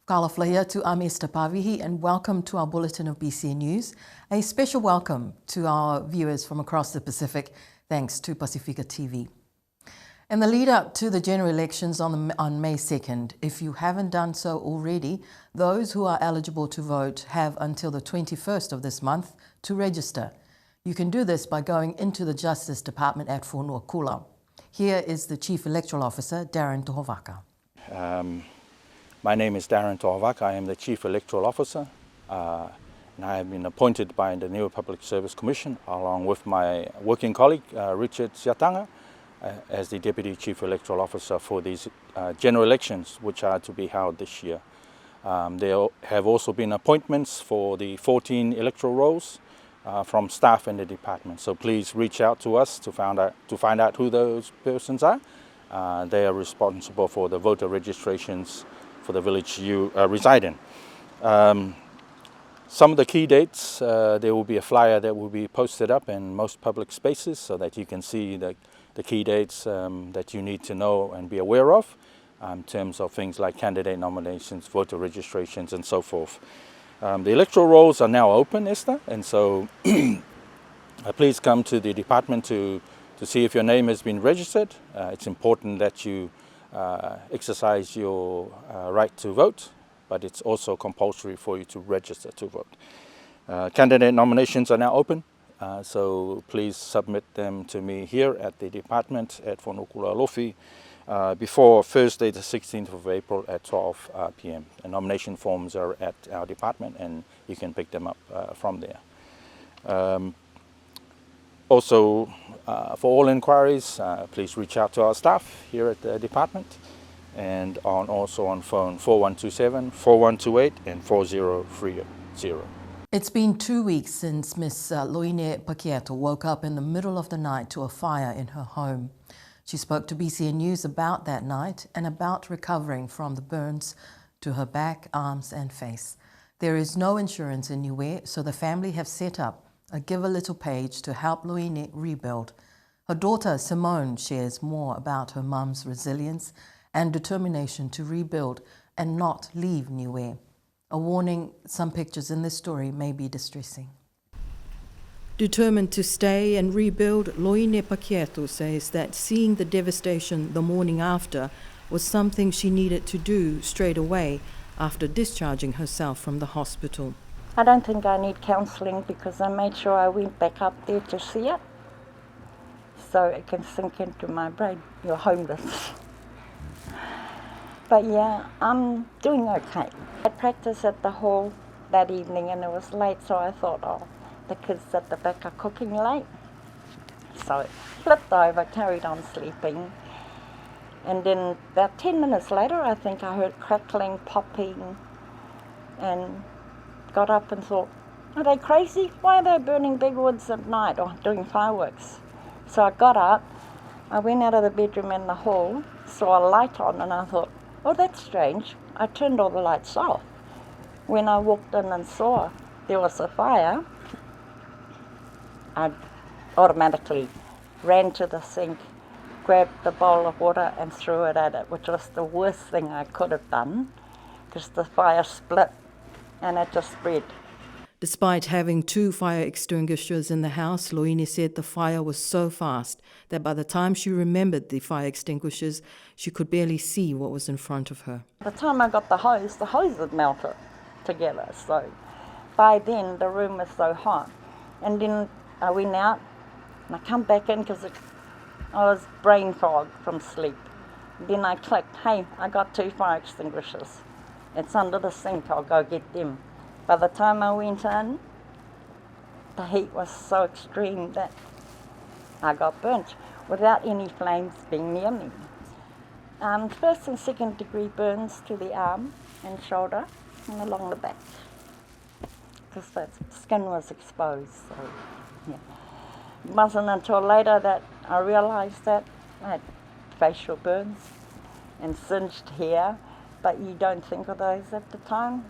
Kalaflahia to Amesta Pavihi and welcome to our Bulletin of BCN News. A special welcome to our viewers from across the Pacific, thanks to Pacifica TV. In the lead up to the general elections on May 2nd, if you haven't done so already, those who are eligible to vote have until the 21st of this month to register. You can do this by going into the Justice Department at Fonuakula. Here is the Chief Electoral Officer, Darren Tohovaka. My name is Darren Tohovaka. I am the Chief Electoral Officer and I have been appointed by the New Public Service Commission along with my working colleague Richard Siatanga as the Deputy Chief Electoral Officer for these general elections which are to be held this year. There have also been appointments for the 14 electoral roles from staff in the department. So please reach out to us to find out who those persons are. They are responsible for the voter registrations for the village you reside in. Some of the key dates, there will be a flyer that will be posted up in most public spaces so that you can see the key dates that you need to know and be aware of in terms of things like candidate nominations, voter registrations and so forth. The electoral rolls are now open, Esther, and so please come to the department to see if your name has been registered. It's important that you exercise your right to vote, but it's also compulsory for you to register to vote. Candidate nominations are now open, so please submit them to me here at the department at Fonuakula Alofi before Thursday the 16th of April at 12 p.m. The nomination forms are at our department and you can pick them up from there. Also, for all inquiries, please reach out to our staff here at the department and also on phone 4127, 4128 and 4030. It's been 2 weeks since Miss Loine Pakiato woke up in the middle of the night to a fire in her home. She spoke to BCN News about that night and about recovering from the burns to her back, arms and face. There is no insurance in Niue, so the family have set up a Give a Little page to help Loine rebuild. Her daughter Simone shares more about her mum's resilience and determination to rebuild and not leave Niue. A warning, some pictures in this story may be distressing. Determined to stay and rebuild, Loine Pakiato says that seeing the devastation the morning after was something she needed to do straight away after discharging herself from the hospital. I don't think I need counselling because I made sure I went back up there to see it so it can sink into my brain. You're homeless. But yeah, I'm doing okay. I practiced at the hall that evening and it was late, so I thought, oh, the kids at the back are cooking late. So I flipped over, carried on sleeping. And then about 10 minutes later, I think I heard crackling, popping, and got up and thought, are they crazy? Why are they burning big woods at night or doing fireworks? So I got up, I went out of the bedroom in the hall, saw a light on and I thought, oh, that's strange. I turned all the lights off. When I walked in and saw there was a fire, I automatically ran to the sink, grabbed the bowl of water and threw it at it, which was the worst thing I could have done because the fire split and it just spread. Despite having 2 fire extinguishers in the house, Loine said the fire was so fast that by the time she remembered the fire extinguishers, she could barely see what was in front of her. By the time I got the hose had melted together. So by then the room was so hot. And then I went out and I come back in because I was brain fog from sleep. Then I clicked, hey, I got 2 fire extinguishers. It's under the sink, I'll go get them. By the time I went in, the heat was so extreme that I got burnt without any flames being near me. First and second degree burns to the arm and shoulder and along the back because the skin was exposed. So, yeah. It wasn't until later that I realised that I had facial burns and singed hair, but you don't think of those at the time.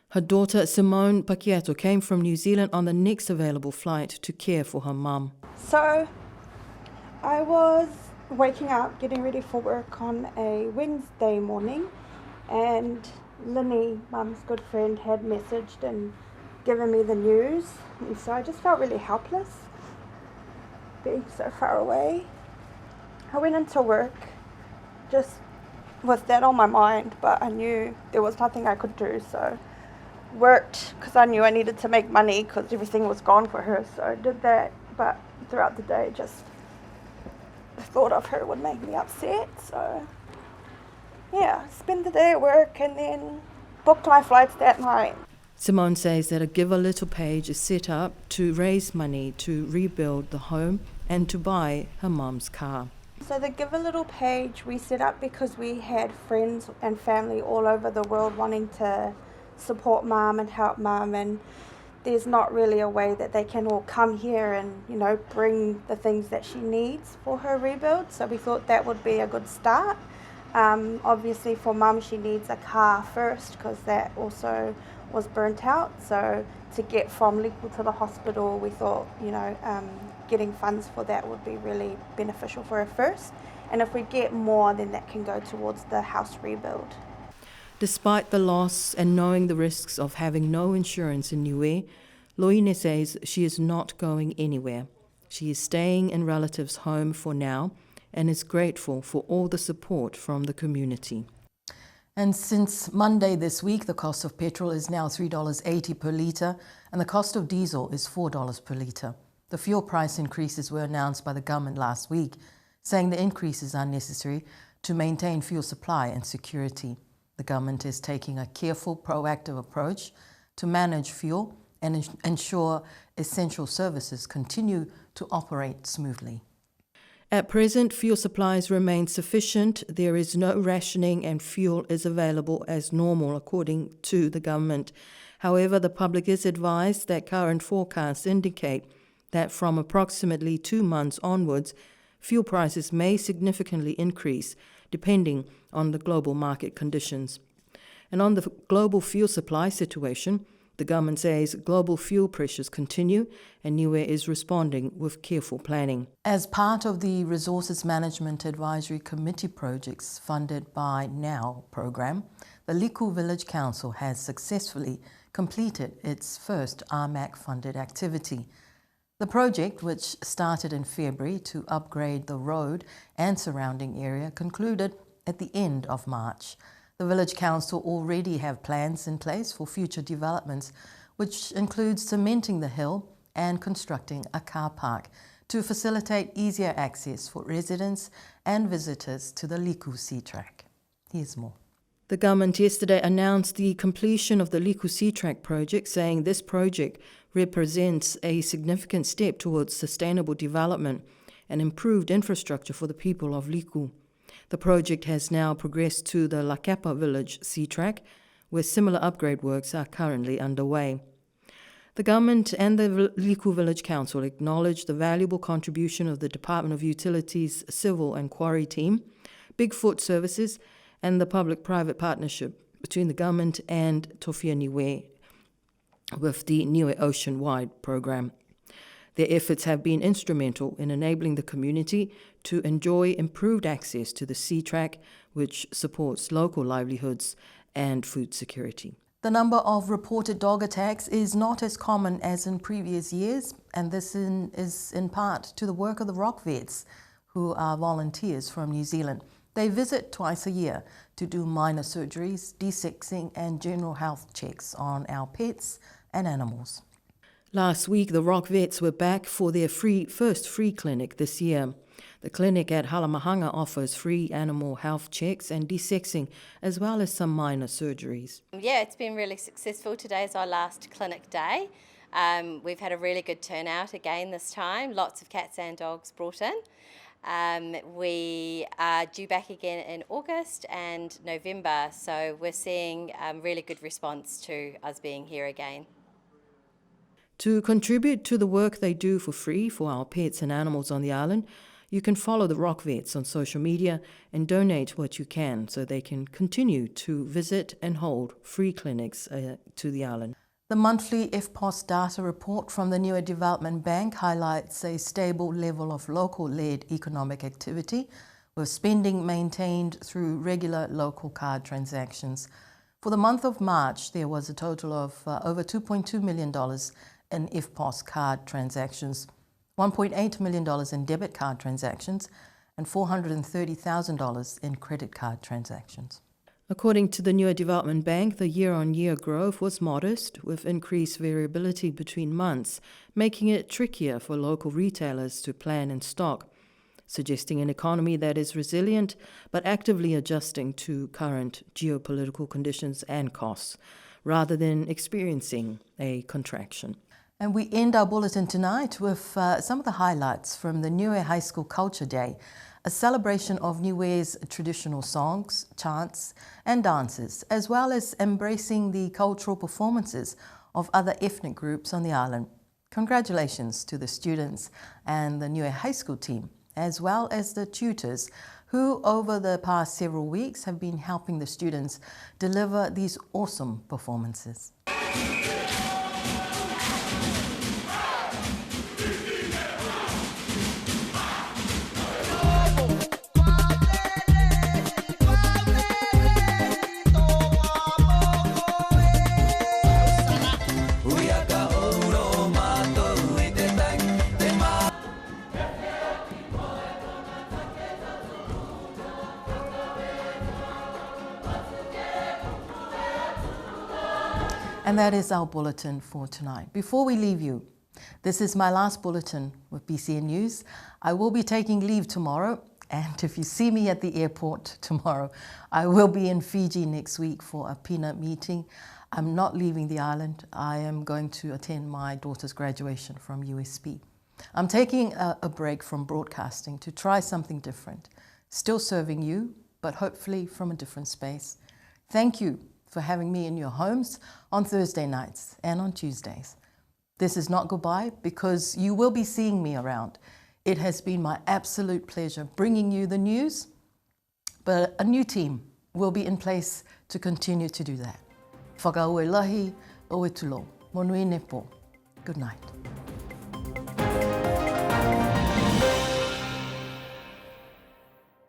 Her daughter Simone Pakiato came from New Zealand on the next available flight to care for her mum. So I was waking up, getting ready for work on a Wednesday morning, and Linny, Mum's good friend, had messaged and given me the news, and so I just felt really helpless being so far away. I went into work just with that on my mind, but I knew there was nothing I could do, so worked because I knew I needed to make money because everything was gone for her, so I did that. But throughout the day, just the thought of her would make me upset, so yeah, spend the day at work and then booked my flights that night. Simone says that a Give a Little page is set up to raise money to rebuild the home and to buy her mum's car. So the Give a Little page we set up because we had friends and family all over the world wanting to support Mum and help Mum, and there's not really a way that they can all come here and, you know, bring the things that she needs for her rebuild, so we thought that would be a good start. Obviously for Mum she needs a car first because that also was burnt out, so to get from Liku to the hospital we thought, you know, getting funds for that would be really beneficial for her first, and if we get more then that can go towards the house rebuild. Despite the loss and knowing the risks of having no insurance in Niue, Loine says she is not going anywhere. She is staying in relatives' home for now and is grateful for all the support from the community. And since Monday this week, the cost of petrol is now $3.80 per litre and the cost of diesel is $4 per litre. The fuel price increases were announced by the government last week, saying the increases are necessary to maintain fuel supply and security. The government is taking a careful, proactive approach to manage fuel and ensure essential services continue to operate smoothly. At present, fuel supplies remain sufficient. There is no rationing and fuel is available as normal, according to the government. However, the public is advised that current forecasts indicate that from approximately 2 months onwards, fuel prices may significantly increase, depending on the global market conditions. And on the global fuel supply situation, the government says global fuel pressures continue and Niue is responding with careful planning. As part of the Resources Management Advisory Committee projects funded by NOW program, the Liku Village Council has successfully completed its first RMAC-funded activity. The project, which started in February to upgrade the road and surrounding area, concluded at the end of March. The Village Council already have plans in place for future developments, which includes cementing the hill and constructing a car park to facilitate easier access for residents and visitors to the Liku Sea Track. Here's more. The government yesterday announced the completion of the Liku Sea Track project, saying this project represents a significant step towards sustainable development and improved infrastructure for the people of Liku. The project has now progressed to the Lakapa Village Sea Track, where similar upgrade works are currently underway. The government and the Liku Village Council acknowledge the valuable contribution of the Department of Utilities Civil and Quarry team, Bigfoot Services, and the public-private partnership between the government and Tofia Niue with the Niue Ocean-wide program. Their efforts have been instrumental in enabling the community to enjoy improved access to the sea track, which supports local livelihoods and food security. The number of reported dog attacks is not as common as in previous years, and this is in part to the work of the Rock Vets, who are volunteers from New Zealand. They visit twice a year to do minor surgeries, desexing, and general health checks on our pets and animals. Last week, the Rock Vets were back for their first free clinic this year. The clinic at Halamahanga offers free animal health checks and desexing, as well as some minor surgeries. Yeah, it's been really successful. Today's our last clinic day. We've had a really good turnout again this time. Lots of cats and dogs brought in. We are due back again in August and November, so we're seeing really good response to us being here again. To contribute to the work they do for free for our pets and animals on the island, you can follow the Rock Vets on social media and donate what you can so they can continue to visit and hold free clinics to the island. The monthly FPOS data report from the Niue Development Bank highlights a stable level of local-led economic activity, with spending maintained through regular local card transactions. For the month of March, there was a total of over $2.2 million in IFPOS card transactions, $1.8 million in debit card transactions, and $430,000 in credit card transactions. According to the Niue Development Bank, the year-on-year growth was modest, with increased variability between months, making it trickier for local retailers to plan and stock, suggesting an economy that is resilient but actively adjusting to current geopolitical conditions and costs, rather than experiencing a contraction. And we end our bulletin tonight with some of the highlights from the Niue High School Culture Day, a celebration of Niue's traditional songs, chants, and dances, as well as embracing the cultural performances of other ethnic groups on the island. Congratulations to the students and the Niue High School team, as well as the tutors who over the past several weeks have been helping the students deliver these awesome performances. And that is our bulletin for tonight. Before we leave you, this is my last bulletin with BCN News. I will be taking leave tomorrow, and if you see me at the airport tomorrow, I will be in Fiji next week for a PINA meeting. I'm not leaving the island. I am going to attend my daughter's graduation from USP. I'm taking a break from broadcasting to try something different, still serving you, but hopefully from a different space. Thank you for having me in your homes on Thursday nights and on Tuesdays. This is not goodbye, because you will be seeing me around. It has been my absolute pleasure bringing you the news, but a new team will be in place to continue to do that. Whakaue lahi, oe tulo. Monui nepo. Good night.